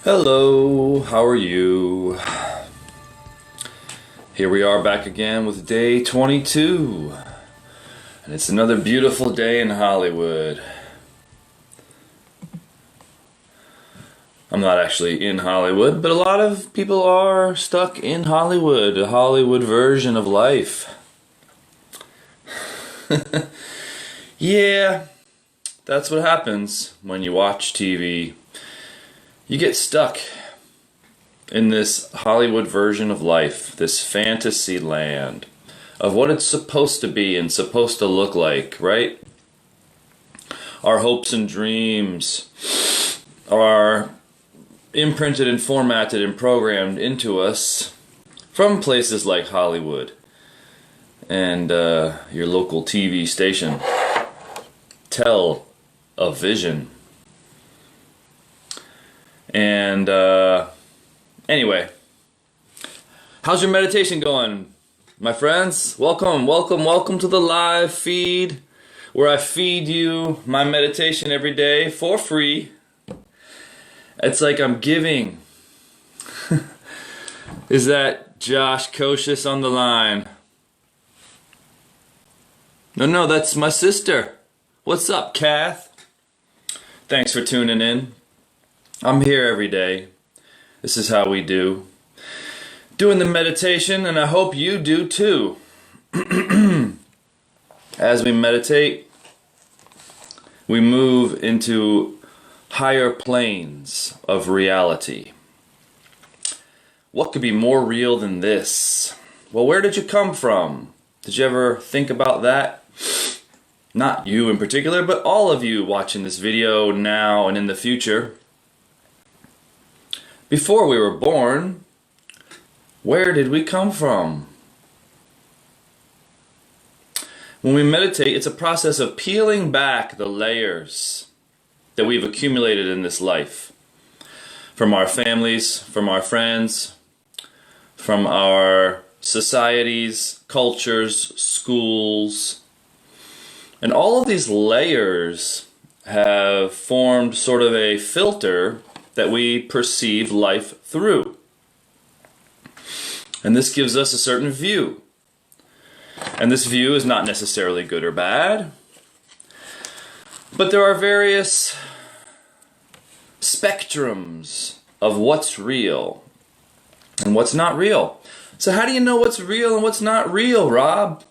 Hello, how are you? Here we are back again with day 22. And it's another beautiful day in Hollywood. I'm not actually in Hollywood, but a lot of people are stuck in Hollywood, a Hollywood version of life. Yeah, that's what happens when you watch TV. You get stuck in this Hollywood version of life, this fantasy land of what it's supposed to be and supposed to look like, right? Our hopes and dreams are imprinted and formatted and programmed into us from places like Hollywood and your local TV station. Television. And anyway, how's your meditation going, my friends? Welcome to the live feed where I feed you my meditation every day for free. It's like I'm giving. Is that Josh Kocius on the line? No, that's my sister. What's up, Kath? Thanks for tuning in. I'm here every day. This is how we do. Doing the meditation, and I hope you do too. As we meditate, we move into higher planes of reality. What could be more real than this? Well, where did you come from? Did you ever think about that? Not you in particular, but all of you watching this video now and in the future. Before we were born, where did we come from? When we meditate, it's a process of peeling back the layers that we've accumulated in this life. From our families, from our friends, from our societies, cultures, schools. And all of these layers have formed sort of a filter that we perceive life through. And this gives us a certain view. And this view is not necessarily good or bad, but there are various spectrums of what's real and what's not real. So how do you know what's real and what's not real, Rob?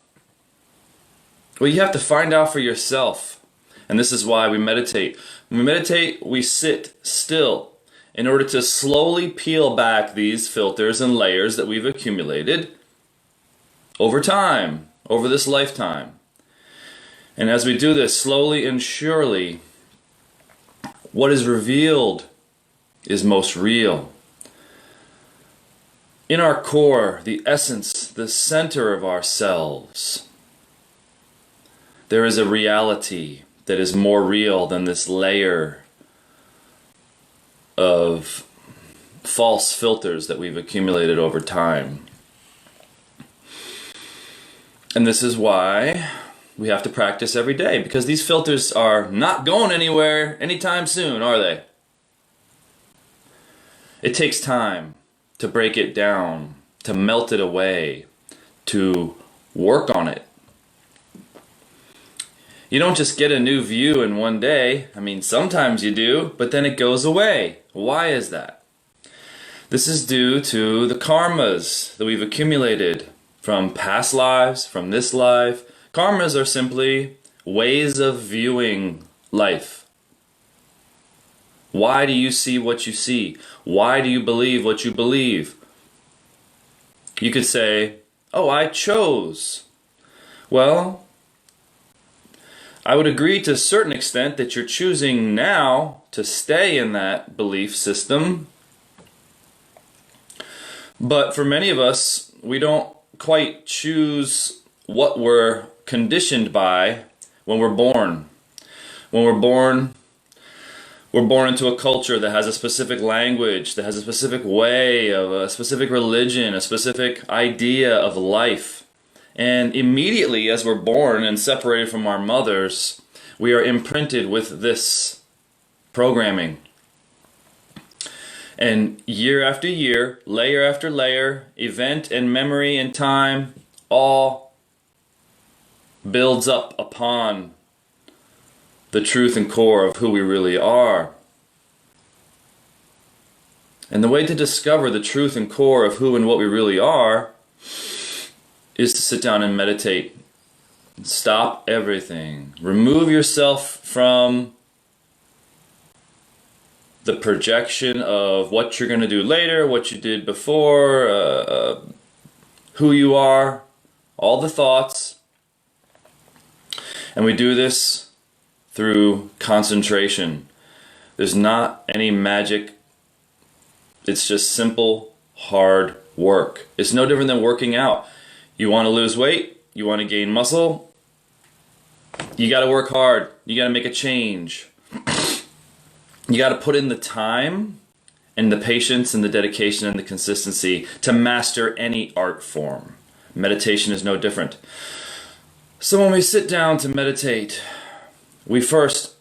Well, you have to find out for yourself. And this is why we meditate. When we meditate, we sit still in order to slowly peel back these filters and layers that we've accumulated over time, over this lifetime. And as we do this slowly and surely, what is revealed is most real. In our core, the essence, the center of ourselves, there is a reality that is more real than this layer of false filters that we've accumulated over time. And this is why we have to practice every day, because these filters are not going anywhere anytime soon, are they? It takes time to break it down, to melt it away, to work on it. You don't just get a new view in one day. I mean, sometimes you do, but then it goes away. Why is that? This is due to the karmas that we've accumulated from past lives, from this life. Karmas are simply ways of viewing life. Why do you see what you see? Why do you believe what you believe? You could say, oh, I chose. Well, I would agree to a certain extent that you're choosing now to stay in that belief system. But for many of us, we don't quite choose what we're conditioned by when we're born. When we're born into a culture that has a specific language, that has a specific way of a specific religion, a specific idea of life. And immediately as we're born and separated from our mothers, we are imprinted with this programming. And year after year, layer after layer, event and memory and time, all builds up upon the truth and core of who we really are. And the way to discover the truth and core of who and what we really are is to sit down and meditate. Stop everything. Remove yourself from the projection of what you're going to do later, what you did before, who you are, all the thoughts. And we do this through concentration. There's not any magic. It's just simple, hard work. It's no different than working out. You want to lose weight, you want to gain muscle, you got to work hard. You got to make a change. You got to put in the time and the patience and the dedication and the consistency to master any art form. Meditation is no different. So when we sit down to meditate, we first,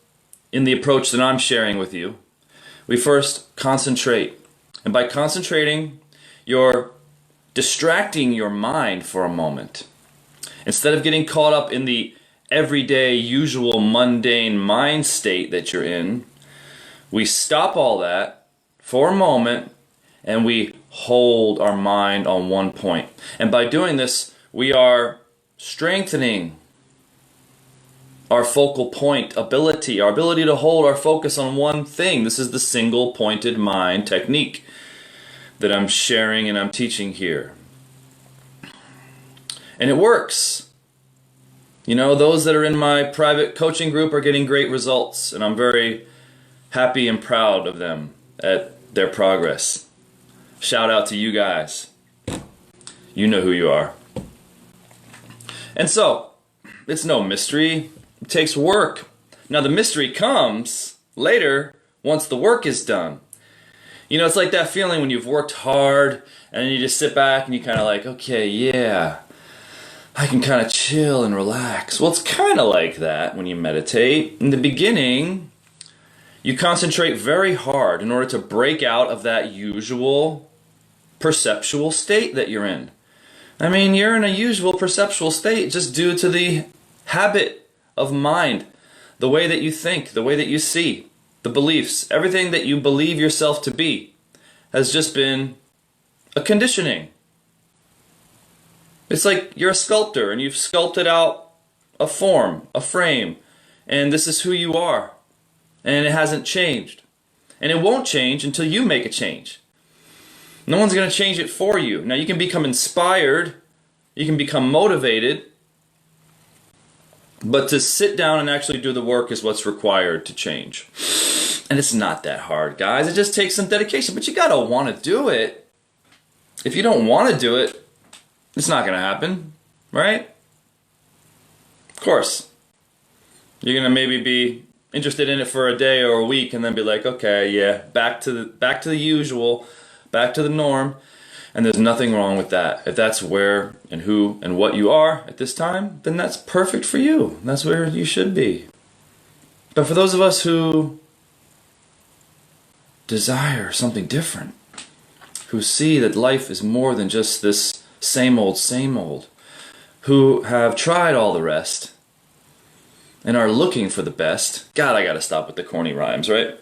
in the approach that I'm sharing with you, we first concentrate. And by concentrating, you're distracting your mind for a moment. Instead of getting caught up in the everyday, usual, mundane mind state that you're in, we stop all that for a moment and we hold our mind on one point. And by doing this, we are strengthening our focal point ability, our ability to hold our focus on one thing. This is the single pointed mind technique that I'm sharing and I'm teaching here. And it works. You know, those that are in my private coaching group are getting great results, and I'm very happy and proud of them at their progress. Shout out to you guys. You know who you are. And so, it's no mystery. It takes work. Now the mystery comes later once the work is done. You know, it's like that feeling when you've worked hard and then you just sit back and you kind of like, okay, yeah, I can kind of chill and relax. Well, it's kind of like that when you meditate. In the beginning, you concentrate very hard in order to break out of that usual perceptual state that you're in. I mean, you're in a usual perceptual state just due to the habit of mind, the way that you think, the way that you see, the beliefs, everything that you believe yourself to be has just been a conditioning. It's like you're a sculptor and you've sculpted out a form, a frame, and this is who you are. And it hasn't changed. And it won't change until you make a change. No one's going to change it for you. Now you can become inspired, you can become motivated, but to sit down and actually do the work is what's required to change. And it's not that hard, guys. It just takes some dedication, but you got to want to do it. If you don't want to do it, it's not going to happen, right? Of course. You're going to maybe be interested in it for a day or a week and then be like, okay, yeah, back to the usual, back to the norm. And there's nothing wrong with that. If that's where and who and what you are at this time, then that's perfect for you. That's where you should be. But for those of us who desire something different, who see that life is more than just this same old, who have tried all the rest and are looking for the best. God, I gotta stop with the corny rhymes, right?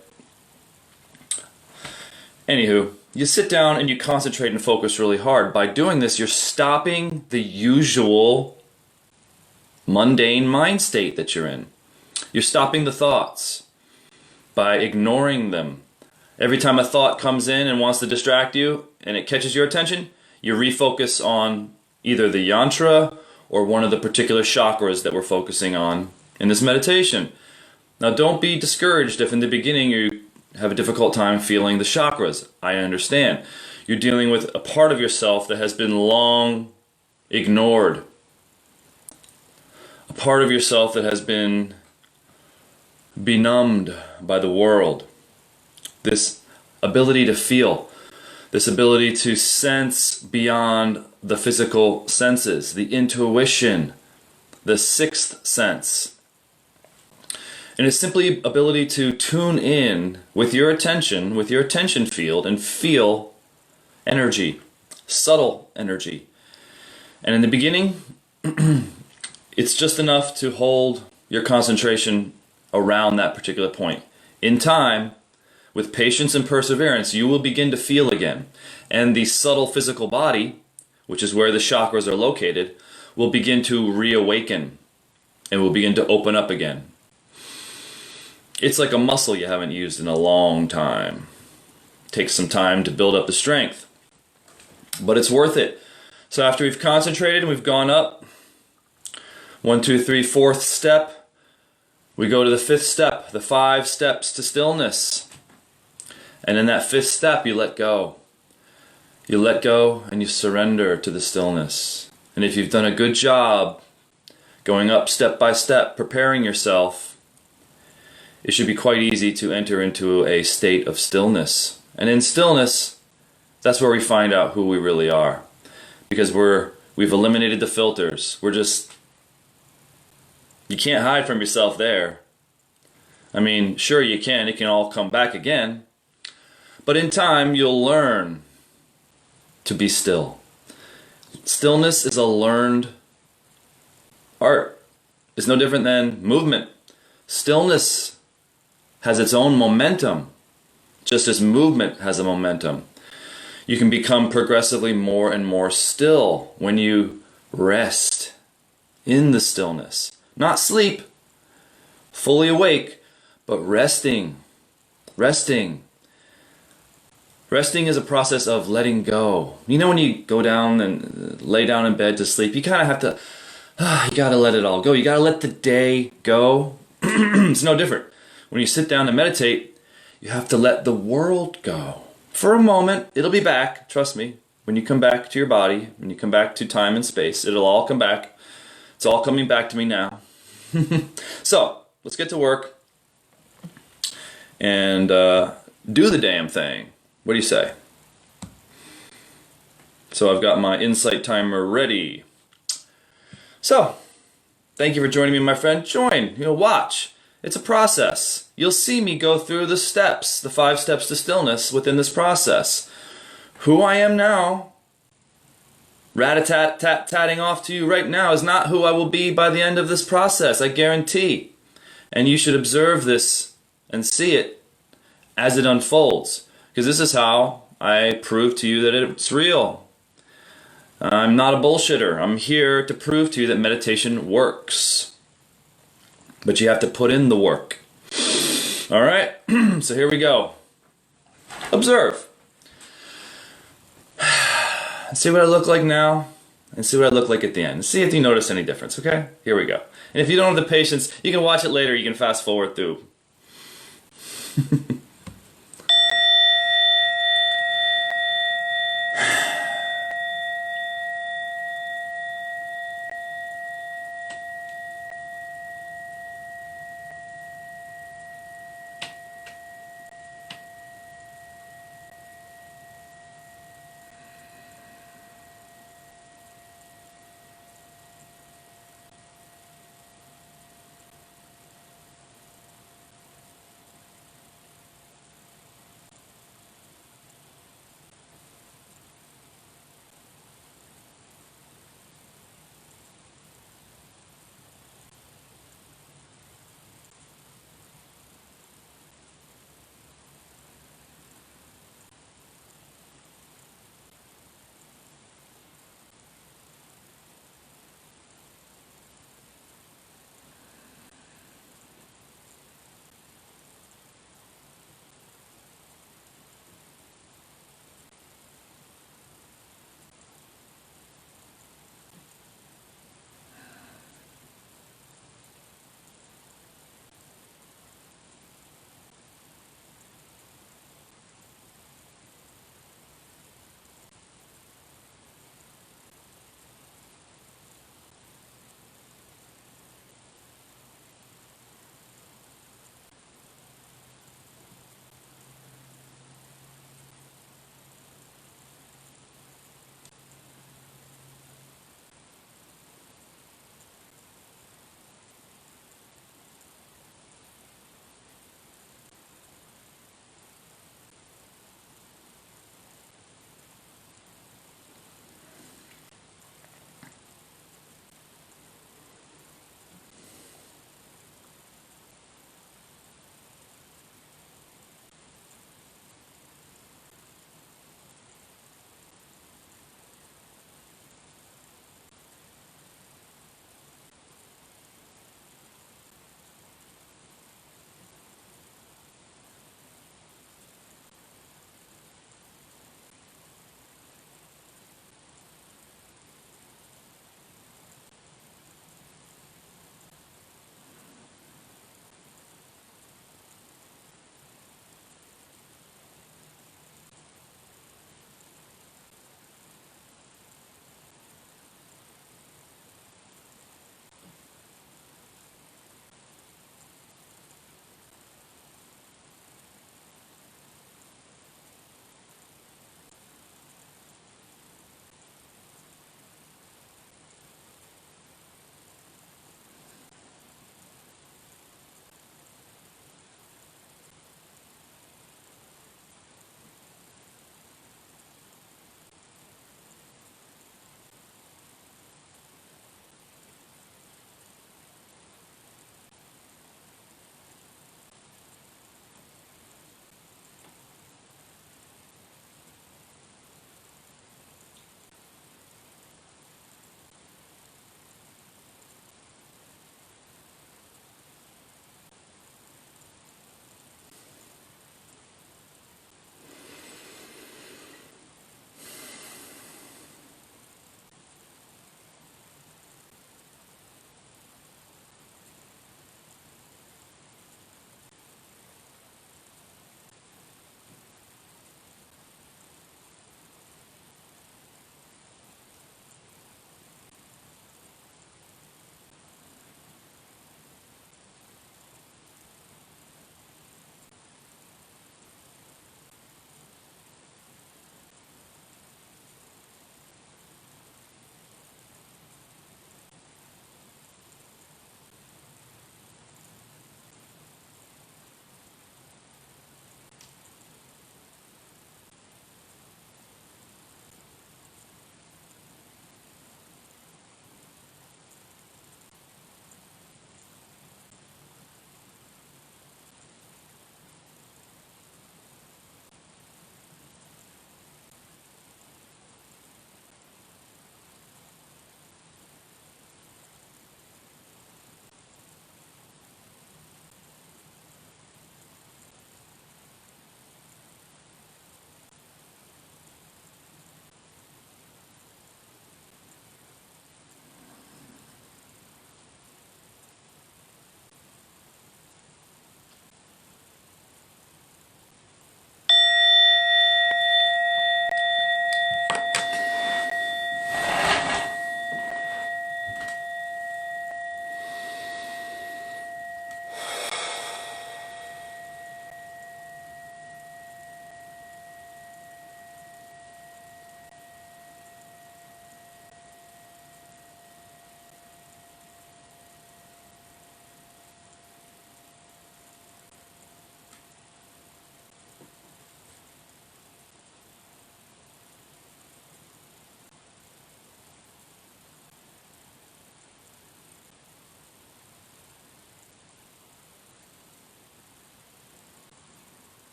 Anywho, you sit down and you concentrate and focus really hard. By doing this, you're stopping the usual mundane mind state that you're in. You're stopping the thoughts by ignoring them. Every time a thought comes in and wants to distract you and it catches your attention, you refocus on either the yantra or one of the particular chakras that we're focusing on in this meditation. Now don't be discouraged if in the beginning you have a difficult time feeling the chakras. I understand. You're dealing with a part of yourself that has been long ignored. A part of yourself that has been benumbed by the world. This ability to feel, this ability to sense beyond the physical senses, the intuition, the sixth sense. And it's simply ability to tune in with your attention field, and feel energy, subtle energy. And in the beginning, it's just enough to hold your concentration around that particular point. In time, with patience and perseverance, you will begin to feel again. And the subtle physical body, which is where the chakras are located, will begin to reawaken and will begin to open up again. It's like a muscle you haven't used in a long time. It takes some time to build up the strength, but it's worth it. So after we've concentrated and we've gone up, 1, 2, 3, fourth step, we go to the fifth step, the 5 steps to stillness. And in that fifth step, you let go. You let go and you surrender to the stillness. And if you've done a good job going up step by step, preparing yourself, it should be quite easy to enter into a state of stillness. And in stillness, that's where we find out who we really are. Because we've eliminated the filters. You can't hide from yourself there. I mean, sure you can. It can all come back again. But in time, you'll learn to be still. Stillness is a learned art. It's no different than movement. Stillness has its own momentum, just as movement has a momentum. You can become progressively more and more still when you rest in the stillness. Not sleep, fully awake, but resting. Resting. Resting is a process of letting go. You know when you go down and lay down in bed to sleep, you kind of have to, you got to let it all go. You got to let the day go. It's no different. When you sit down to meditate, you have to let the world go. For a moment, it'll be back, trust me. When you come back to your body, when you come back to time and space, it'll all come back. It's all coming back to me now. So, let's get to work and do the damn thing. What do you say? So I've got my insight timer ready. So, thank you for joining me, my friend. Join, watch. It's a process. You'll see me go through the steps, the 5 steps to stillness within this process. Who I am now, rat-a-tat-tat-tatting off to you right now, is not who I will be by the end of this process, I guarantee. And you should observe this and see it as it unfolds. Because this is how I prove to you that it's real. I'm not a bullshitter. I'm here to prove to you that meditation works. But you have to put in the work. All right, so here we go. Observe. See what I look like now, and see what I look like at the end. See if you notice any difference, okay? Here we go. And if you don't have the patience, you can watch it later. You can fast forward through.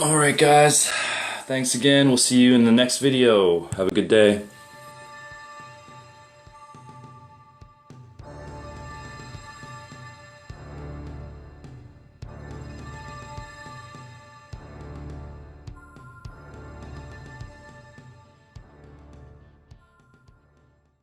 Alright guys, thanks again. We'll see you in the next video. Have a good day.